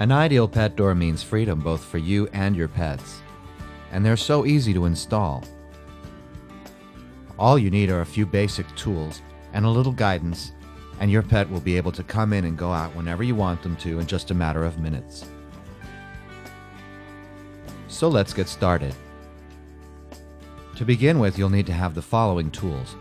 An ideal pet door means freedom both for you and your pets, and they're so easy to install. All you need are a few basic tools and a little guidance, and your pet will be able to come in and go out whenever you want them to in just a matter of minutes. So let's get started. To begin with, you'll need to have the following tools.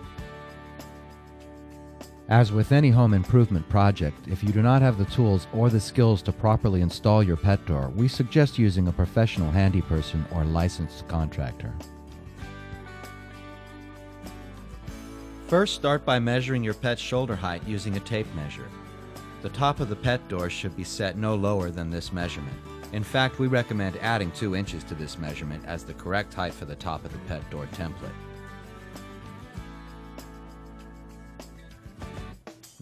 As with any home improvement project, if you do not have the tools or the skills to properly install your pet door, we suggest using a professional handy person or licensed contractor. First, start by measuring your pet's shoulder height using a tape measure. The top of the pet door should be set no lower than this measurement. In fact, we recommend adding 2 inches to this measurement as the correct height for the top of the pet door template.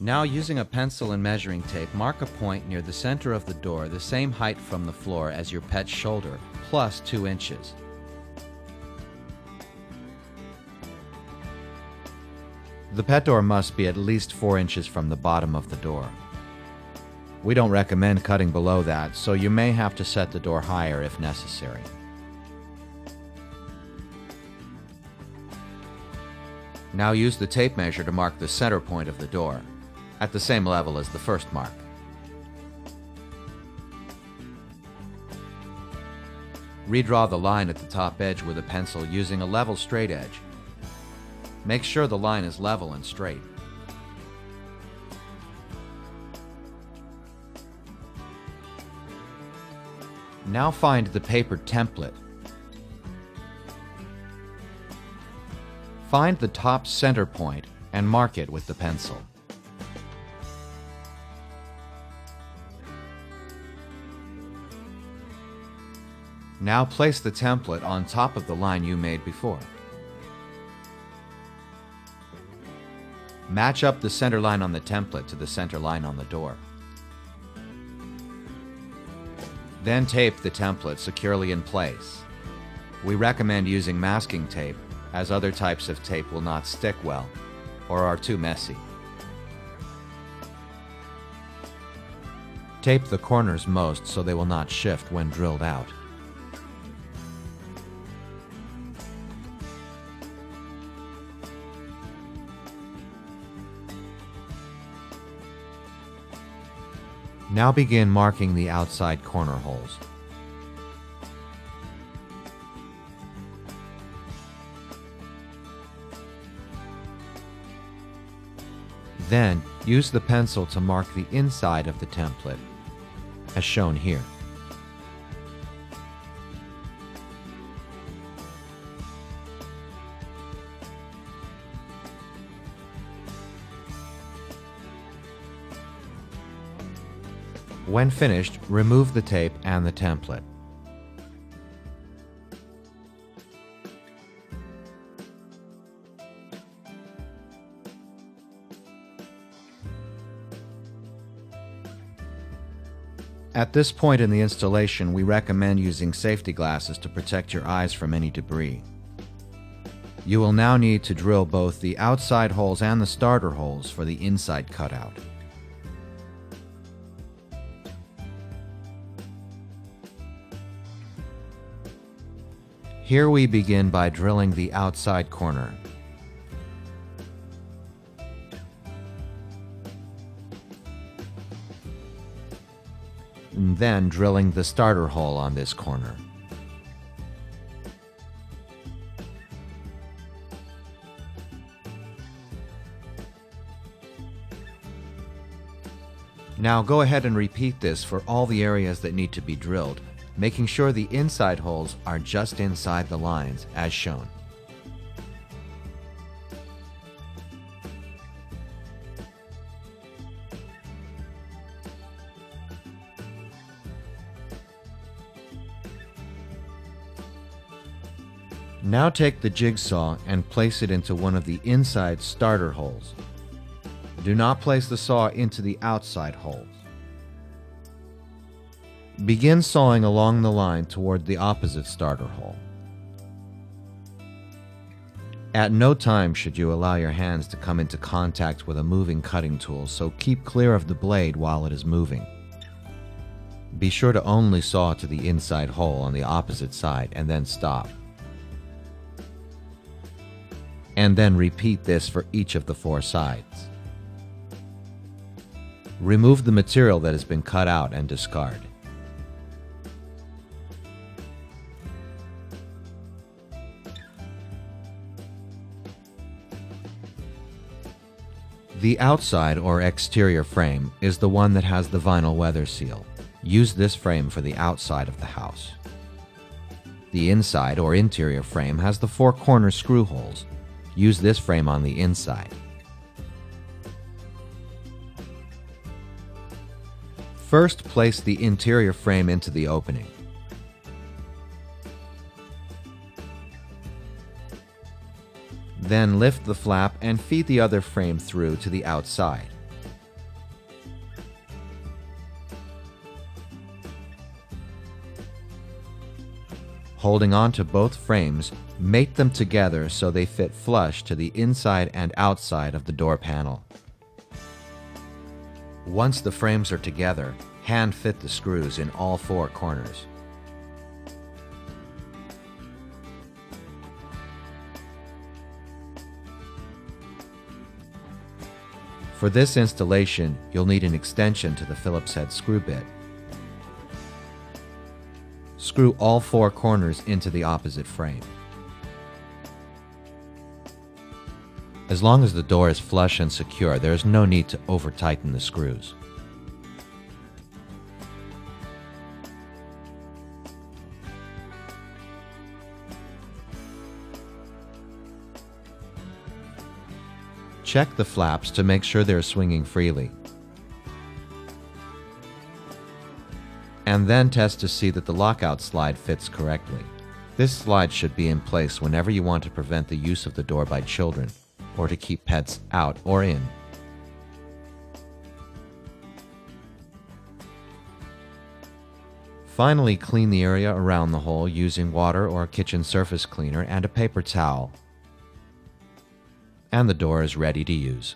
Now, using a pencil and measuring tape, mark a point near the center of the door the same height from the floor as your pet's shoulder, plus 2 inches. The pet door must be at least 4 inches from the bottom of the door. We don't recommend cutting below that, so you may have to set the door higher if necessary. Now use the tape measure to mark the center point of the door, at the same level as the first mark. Redraw the line at the top edge with a pencil using a level straight edge. Make sure the line is level and straight. Now find the paper template. Find the top center point and mark it with the pencil. Now place the template on top of the line you made before. Match up the center line on the template to the center line on the door. Then tape the template securely in place. We recommend using masking tape, as other types of tape will not stick well or are too messy. Tape the corners most so they will not shift when drilled out. Now begin marking the outside corner holes. Then, use the pencil to mark the inside of the template, as shown here. When finished, remove the tape and the template. At this point in the installation, we recommend using safety glasses to protect your eyes from any debris. You will now need to drill both the outside holes and the starter holes for the inside cutout. Here we begin by drilling the outside corner. And then drilling the starter hole on this corner. Now go ahead and repeat this for all the areas that need to be drilled, making sure the inside holes are just inside the lines as shown. Now take the jigsaw and place it into one of the inside starter holes. Do not place the saw into the outside holes. Begin sawing along the line toward the opposite starter hole. At no time should you allow your hands to come into contact with a moving cutting tool, so keep clear of the blade while it is moving. Be sure to only saw to the inside hole on the opposite side and then stop. And then repeat this for each of the 4 sides. Remove the material that has been cut out and discard. The outside or exterior frame is the one that has the vinyl weather seal. Use this frame for the outside of the house. The inside or interior frame has the 4 corner screw holes. Use this frame on the inside. First, place the interior frame into the opening. Then lift the flap and feed the other frame through to the outside. Holding on to both frames, mate them together so they fit flush to the inside and outside of the door panel. Once the frames are together, hand fit the screws in all 4 corners. For this installation, you'll need an extension to the Phillips head screw bit. Screw all 4 corners into the opposite frame. As long as the door is flush and secure, there is no need to over-tighten the screws. Check the flaps to make sure they're swinging freely. And then test to see that the lockout slide fits correctly. This slide should be in place whenever you want to prevent the use of the door by children, or to keep pets out or in. Finally, clean the area around the hole using water or kitchen surface cleaner and a paper towel. And the door is ready to use.